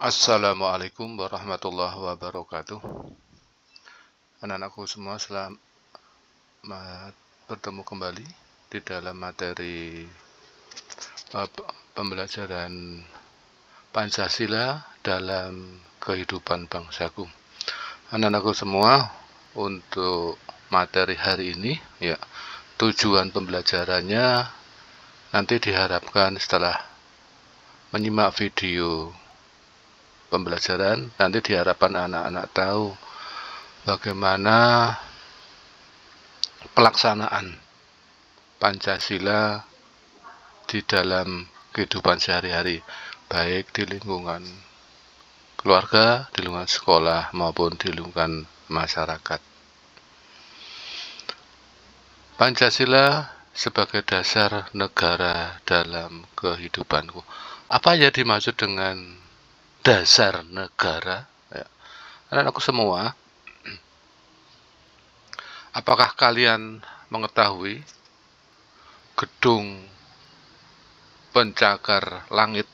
Assalamualaikum warahmatullahi wabarakatuh. Anak-anakku semua, selamat bertemu kembali di dalam materi pembelajaran Pancasila dalam kehidupan bangsaku. Anak-anakku semua, untuk materi hari ini, ya, tujuan pembelajarannya nanti diharapkan setelah menyimak video pembelajaran, nanti diharapkan anak-anak tahu bagaimana pelaksanaan Pancasila di dalam kehidupan sehari-hari, baik di lingkungan keluarga, di lingkungan sekolah, maupun di lingkungan masyarakat. Pancasila sebagai dasar negara dalam kehidupanku. Apa yang dimaksud dengan dasar negara? Ya. Anak-anakku semua, apakah kalian mengetahui gedung pencakar langit?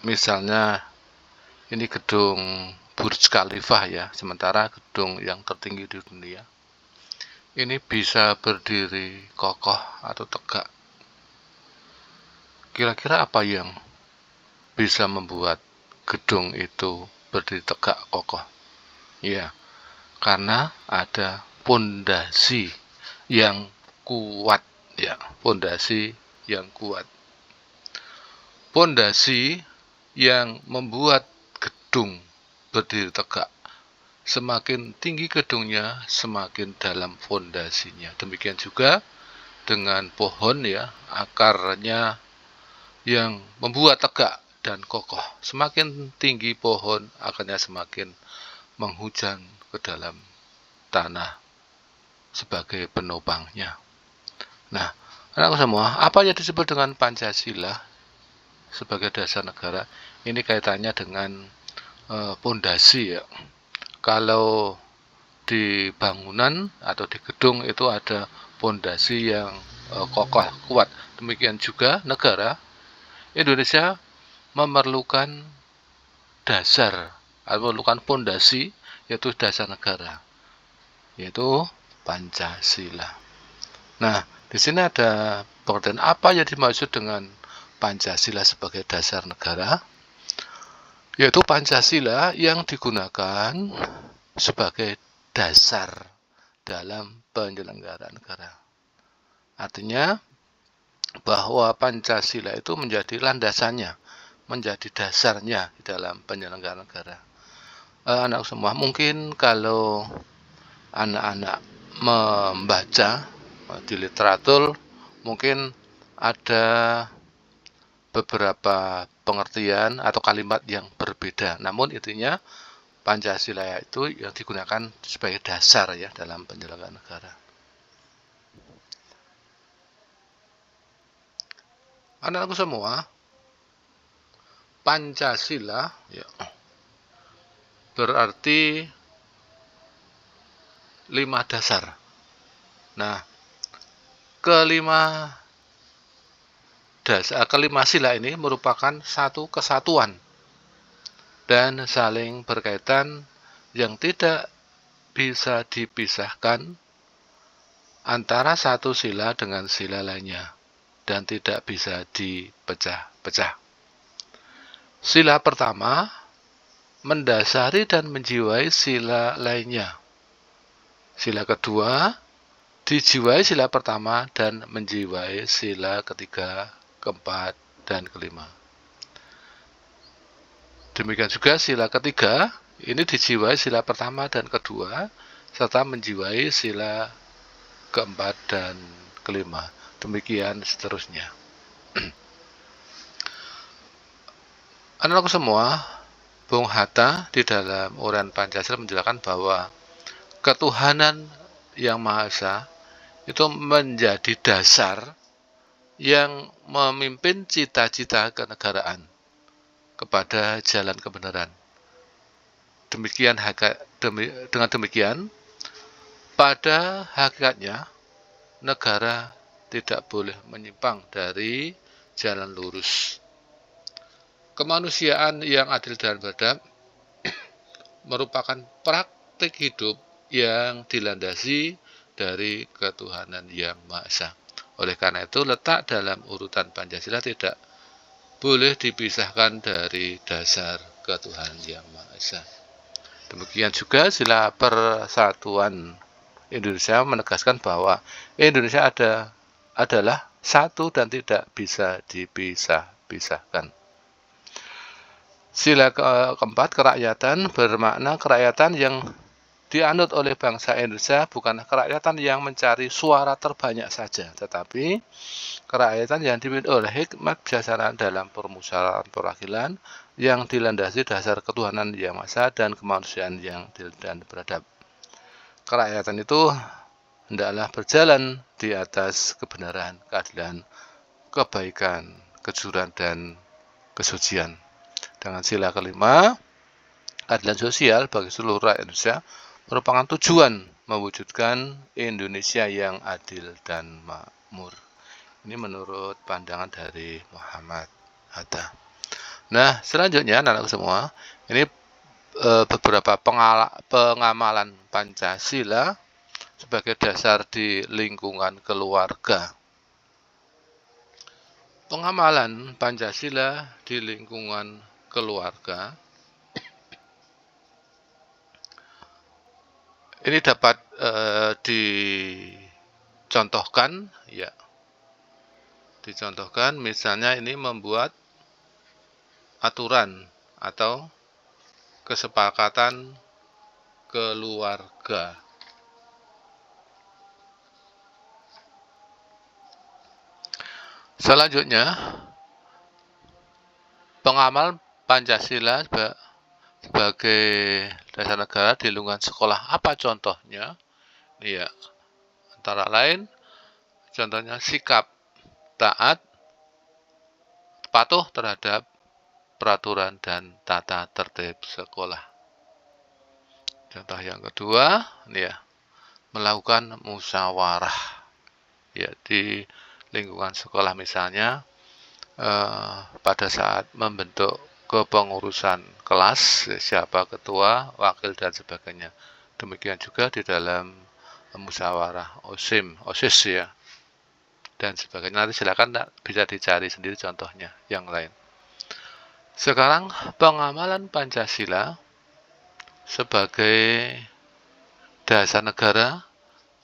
Misalnya ini gedung Burj Khalifa, ya, sementara gedung yang tertinggi di dunia ini bisa berdiri kokoh atau tegak. Kira-kira apa yang bisa membuat gedung itu berdiri tegak kokoh? Ya, karena ada pondasi yang kuat, ya, pondasi yang kuat. Pondasi yang membuat gedung berdiri tegak. Semakin tinggi gedungnya, semakin dalam pondasinya. Demikian juga dengan pohon, ya, akarnya yang membuat tegak dan kokoh. Semakin tinggi pohon, akarnya semakin menghujan ke dalam tanah sebagai penopangnya. Nah, anak semua, apa yang disebut dengan Pancasila sebagai dasar negara? Ini kaitannya dengan pondasi, ya. Kalau di bangunan atau di gedung itu ada pondasi yang kokoh, kuat. Demikian juga negara Indonesia memerlukan dasar atau memerlukan pondasi, yaitu dasar negara, yaitu Pancasila. Nah, di sini ada pengertian apa yang dimaksud dengan Pancasila sebagai dasar negara, yaitu Pancasila yang digunakan sebagai dasar dalam penyelenggaraan negara. Artinya bahwa Pancasila itu menjadi landasannya, menjadi dasarnya di dalam penyelenggaraan negara. Anak semua, mungkin kalau anak-anak membaca di literatur, mungkin ada beberapa pengertian atau kalimat yang berbeda. Namun intinya Pancasila itu yang digunakan sebagai dasar, ya, dalam penyelenggaraan negara. Anak-anakku semua, Pancasila, ya, berarti 5 dasar. Nah, kelima sila ini merupakan satu kesatuan dan saling berkaitan yang tidak bisa dipisahkan antara satu sila dengan sila lainnya dan tidak bisa dipecah-pecah. Sila pertama mendasari dan menjiwai sila lainnya. Sila kedua dijiwai sila pertama dan menjiwai sila ketiga, keempat, dan kelima. Demikian juga sila ketiga ini dijiwai sila pertama dan kedua serta menjiwai sila keempat dan kelima. Demikian seterusnya. Anak-anakku semua, Bung Hatta di dalam uraian Pancasila menjelaskan bahwa ketuhanan yang Maha Esa itu menjadi dasar yang memimpin cita-cita kenegaraan kepada jalan kebenaran. Dengan demikian, pada hakikatnya negara tidak boleh menyimpang dari jalan lurus. Kemanusiaan yang adil dan beradab merupakan praktik hidup yang dilandasi dari ketuhanan yang Maha Esa. Oleh karena itu, letak dalam urutan Pancasila tidak boleh dipisahkan dari dasar ketuhanan yang Maha Esa. Demikian juga sila persatuan Indonesia menegaskan bahwa Indonesia adalah satu dan tidak bisa dipisah-pisahkan. Sila keempat, kerakyatan, bermakna kerakyatan yang dianut oleh bangsa Indonesia bukanlah kerakyatan yang mencari suara terbanyak saja, tetapi kerakyatan yang dipimpin oleh hikmat bijaksanaan dalam permusyawaratan perwakilan yang dilandasi dasar ketuhanan yang Maha Esa dan kemanusiaan yang adil dan beradab. Kerakyatan itu hendaklah berjalan di atas kebenaran, keadilan, kebaikan, kejujuran, dan kesucian. Dengan sila kelima, keadilan sosial bagi seluruh rakyat Indonesia merupakan tujuan mewujudkan Indonesia yang adil dan makmur. Ini menurut pandangan dari Muhammad Hatta. Nah, selanjutnya anak-anak semua, ini beberapa pengamalan Pancasila sebagai dasar di lingkungan keluarga. Pengamalan Pancasila di lingkungan keluarga ini dapat dicontohkan, ya. Dicontohkan, misalnya ini membuat aturan atau kesepakatan keluarga. Selanjutnya, pengamal Pancasila sebagai dasar negara di lingkungan sekolah. Apa contohnya? Ya, antara lain, contohnya sikap taat, patuh terhadap peraturan dan tata tertib sekolah. Contoh yang kedua, ya, melakukan musyawarah, ya, di lingkungan sekolah, misalnya pada saat membentuk kepengurusan kelas, siapa ketua, wakil, dan sebagainya. Demikian juga di dalam musyawarah OSIS, ya, dan sebagainya. Nanti silakan bisa dicari sendiri contohnya yang lain. Sekarang pengamalan Pancasila sebagai dasar negara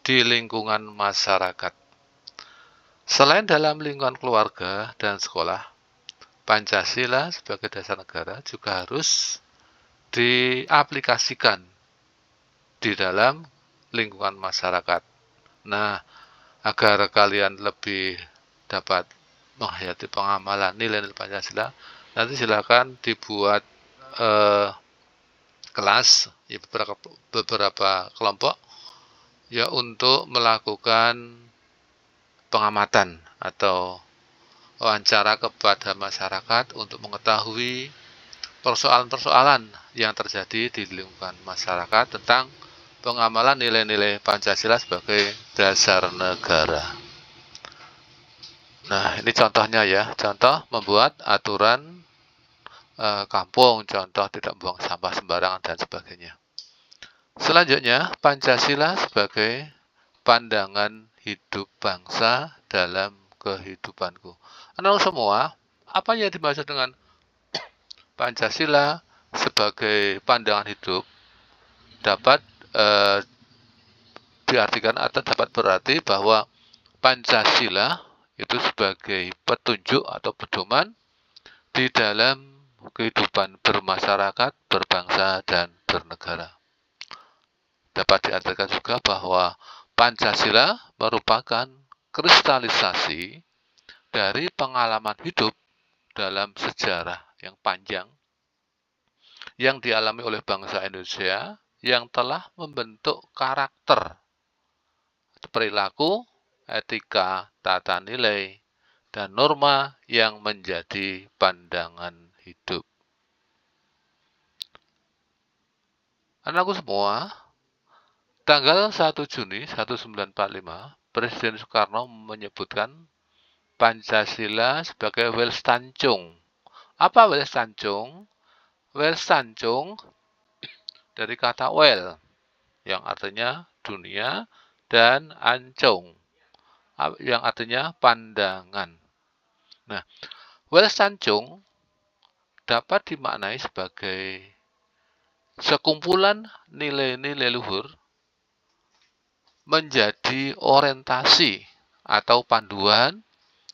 di lingkungan masyarakat. Selain dalam lingkungan keluarga dan sekolah, Pancasila sebagai dasar negara juga harus diaplikasikan di dalam lingkungan masyarakat. Nah, agar kalian lebih dapat menghayati pengamalan nilai-nilai Pancasila, nanti silakan dibuat kelas, ya, beberapa kelompok, ya, untuk melakukan pengamatan atau wawancara kepada masyarakat untuk mengetahui persoalan-persoalan yang terjadi di lingkungan masyarakat tentang pengamalan nilai-nilai Pancasila sebagai dasar negara. Nah, ini contohnya, ya. Contoh membuat aturan kampung, contoh tidak buang sampah sembarangan, dan sebagainya. Selanjutnya, Pancasila sebagai pandangan hidup bangsa dalam kehidupanku. Anak semua, apa yang dimaksud dengan Pancasila sebagai pandangan hidup dapat diartikan atau dapat berarti bahwa Pancasila itu sebagai petunjuk atau pedoman di dalam kehidupan bermasyarakat, berbangsa, dan bernegara. Dapat diartikan juga bahwa Pancasila merupakan kristalisasi dari pengalaman hidup dalam sejarah yang panjang yang dialami oleh bangsa Indonesia yang telah membentuk karakter, perilaku, etika, tata nilai, dan norma yang menjadi pandangan hidup. Anakku semua, tanggal 1 Juni 1945, Presiden Soekarno menyebutkan Pancasila sebagai Welstanschauung Apa welstanjung? Welstanjung dari kata wel yang artinya dunia dan ancung yang artinya pandangan. Nah, welstanjung dapat dimaknai sebagai sekumpulan nilai-nilai luhur menjadi orientasi atau panduan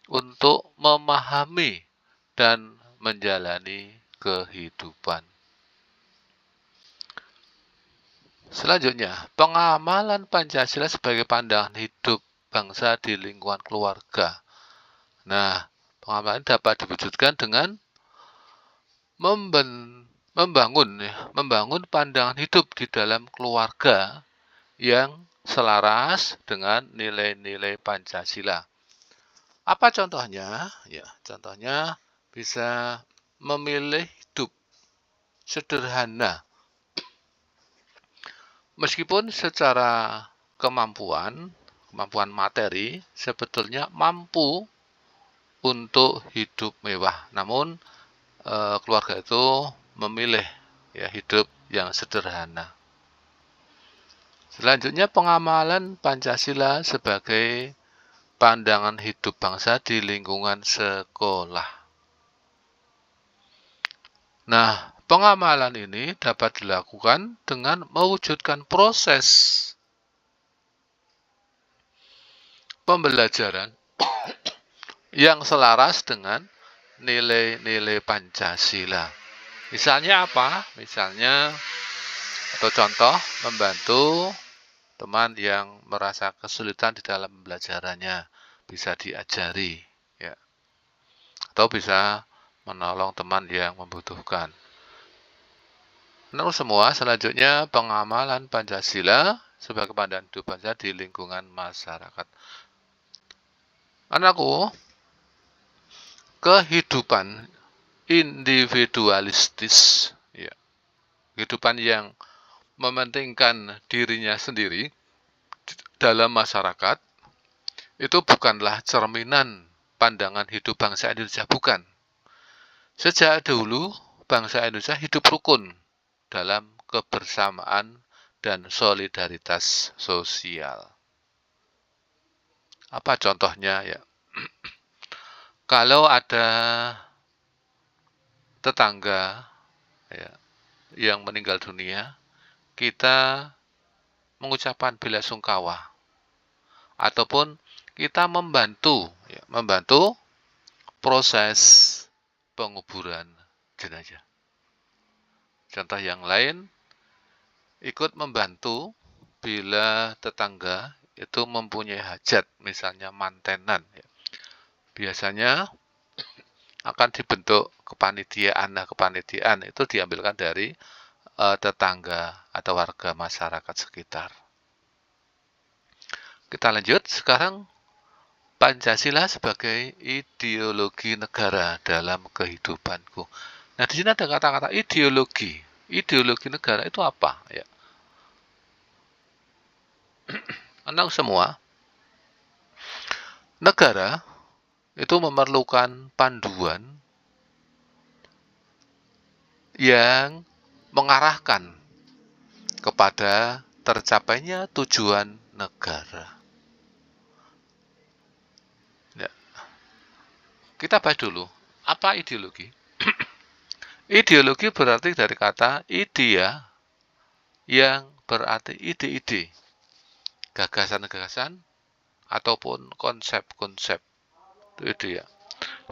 untuk memahami dan menjalani kehidupan. Selanjutnya, pengamalan Pancasila sebagai pandangan hidup bangsa di lingkungan keluarga. Nah, pengamalan dapat diwujudkan dengan membangun pandangan hidup di dalam keluarga yang selaras dengan nilai-nilai Pancasila. Apa contohnya? Ya, contohnya bisa memilih hidup sederhana. Meskipun secara kemampuan materi sebetulnya mampu untuk hidup mewah, namun keluarga itu memilih ya hidup yang sederhana. Selanjutnya pengamalan Pancasila sebagai pandangan hidup bangsa di lingkungan sekolah. Nah, pengamalan ini dapat dilakukan dengan mewujudkan proses pembelajaran yang selaras dengan nilai-nilai Pancasila. Misalnya apa? Misalnya atau contoh membantu teman yang merasa kesulitan di dalam pembelajarannya bisa diajari ya. Atau bisa menolong teman yang membutuhkan. Nah, semua selanjutnya pengamalan Pancasila sebagai pandangan hidup bangsa di lingkungan masyarakat. Anakku, kehidupan individualistis, ya, kehidupan yang mementingkan dirinya sendiri dalam masyarakat, itu bukanlah cerminan pandangan hidup bangsa Indonesia, bukan. Sejak dahulu, bangsa Indonesia hidup rukun dalam kebersamaan dan solidaritas sosial. Apa contohnya ya? Kalau ada tetangga ya, yang meninggal dunia, kita mengucapkan bela sungkawa ataupun kita membantu proses penguburan jenazah. Contoh yang lain, ikut membantu bila tetangga itu mempunyai hajat, misalnya mantenan. Biasanya akan dibentuk kepanitiaan. Nah, kepanitiaan itu diambilkan dari tetangga atau warga masyarakat sekitar. Kita lanjut sekarang Pancasila sebagai ideologi negara dalam kehidupanku. Nah, di sini ada kata-kata ideologi. Ideologi negara itu apa? Ya. Anak semua, negara itu memerlukan panduan yang mengarahkan kepada tercapainya tujuan negara. Ya. Kita bahas dulu, apa ideologi? Ideologi berarti dari kata idea yang berarti ide-ide, gagasan-gagasan, ataupun konsep-konsep. Itu ide ya.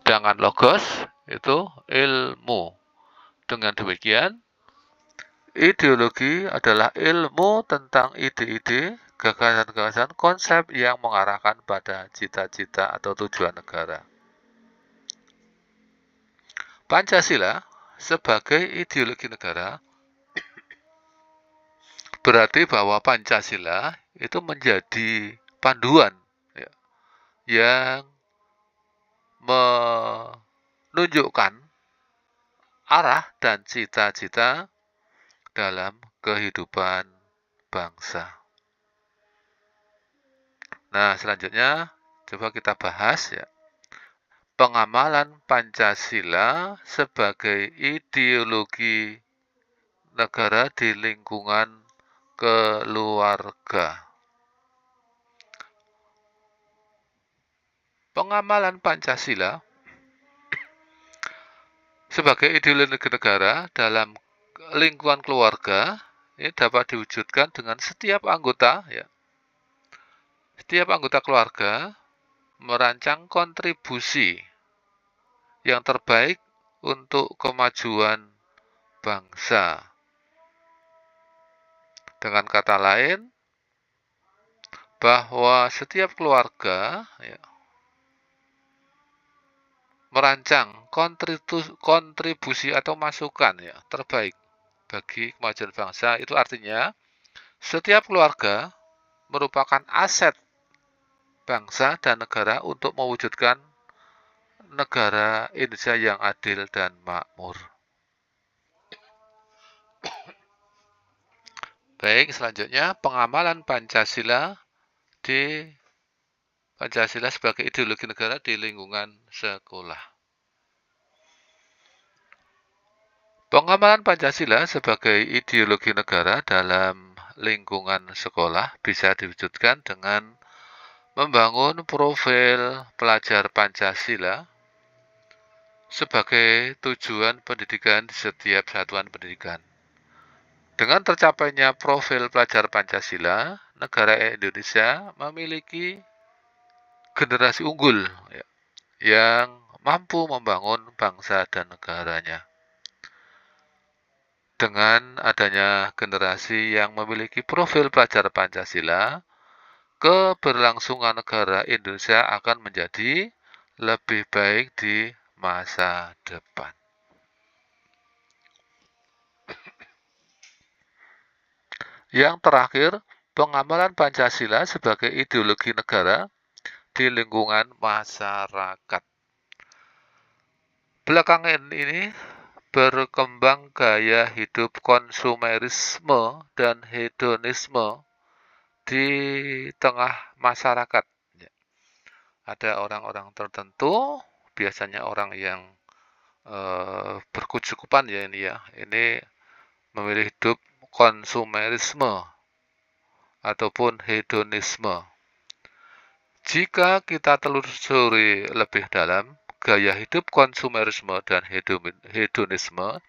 Sedangkan logos itu ilmu. Dengan demikian, ideologi adalah ilmu tentang ide-ide, gagasan-gagasan, konsep yang mengarahkan pada cita-cita atau tujuan negara. Pancasila sebagai ideologi negara berarti bahwa Pancasila itu menjadi panduan ya, yang menunjukkan arah dan cita-cita dalam kehidupan bangsa. Nah, selanjutnya coba kita bahas ya. Pengamalan Pancasila sebagai ideologi negara di lingkungan keluarga. Pengamalan Pancasila sebagai ideologi negara dalam lingkungan keluarga ini dapat diwujudkan dengan setiap anggota, ya. Setiap anggota keluarga merancang kontribusi yang terbaik untuk kemajuan bangsa. Dengan kata lain, bahwa setiap keluarga, ya, merancang kontribusi atau masukan, ya, terbaik bagi kemajuan bangsa. Itu artinya setiap keluarga merupakan aset bangsa dan negara untuk mewujudkan negara Indonesia yang adil dan makmur. Baik, selanjutnya pengamalan Pancasila sebagai ideologi negara di lingkungan sekolah. Pengamalan Pancasila sebagai ideologi negara dalam lingkungan sekolah bisa diwujudkan dengan membangun profil pelajar Pancasila sebagai tujuan pendidikan di setiap satuan pendidikan. Dengan tercapainya profil pelajar Pancasila, negara Indonesia memiliki generasi unggul, ya, yang mampu membangun bangsa dan negaranya. Dengan adanya generasi yang memiliki profil pelajar Pancasila, keberlangsungan negara Indonesia akan menjadi lebih baik di masa depan. Yang terakhir, pengamalan Pancasila sebagai ideologi negara di lingkungan masyarakat. Belakangan ini berkembang gaya hidup konsumerisme dan hedonisme di tengah masyarakat. Ada orang-orang tertentu, biasanya orang yang berkecukupan, ya ini, ya. Ini memilih hidup konsumerisme ataupun hedonisme. Jika kita telusuri lebih dalam, gaya hidup konsumerisme dan hedonisme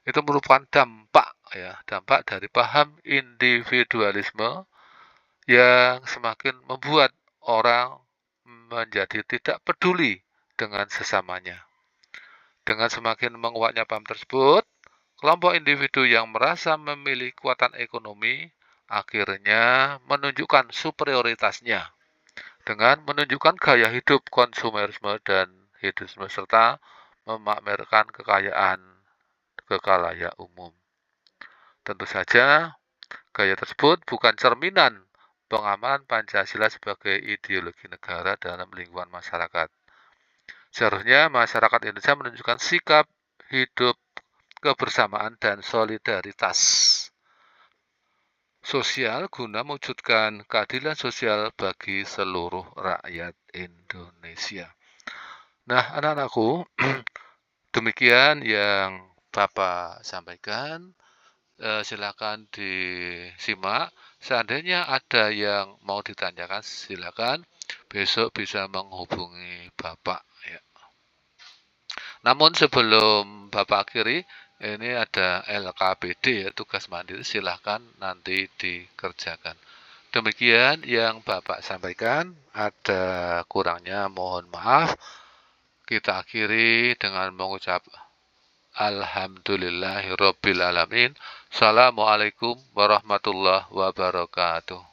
itu merupakan dampak dari paham individualisme yang semakin membuat orang menjadi tidak peduli dengan sesamanya. Dengan semakin menguatnya paham tersebut, kelompok individu yang merasa memiliki kekuatan ekonomi akhirnya menunjukkan superioritasnya dengan menunjukkan gaya hidup konsumerisme dan hedonisme serta memamerkan kekayaan ke khalayak umum. Tentu saja, gaya tersebut bukan cerminan pengamalan Pancasila sebagai ideologi negara dalam lingkungan masyarakat. Seharusnya masyarakat Indonesia menunjukkan sikap hidup kebersamaan dan solidaritas sosial guna mewujudkan keadilan sosial bagi seluruh rakyat Indonesia. Nah, anak-anakku, demikian yang Bapak sampaikan. Silakan disimak. Seandainya ada yang mau ditanyakan, silakan besok bisa menghubungi Bapak, ya. Namun sebelum Bapak akhiri, ini ada LKPD, ya, tugas mandiri, silahkan nanti dikerjakan. Demikian yang Bapak sampaikan, ada kurangnya mohon maaf. Kita akhiri dengan mengucap Alhamdulillahirrabbilalamin. Assalamualaikum warahmatullahi wabarakatuh.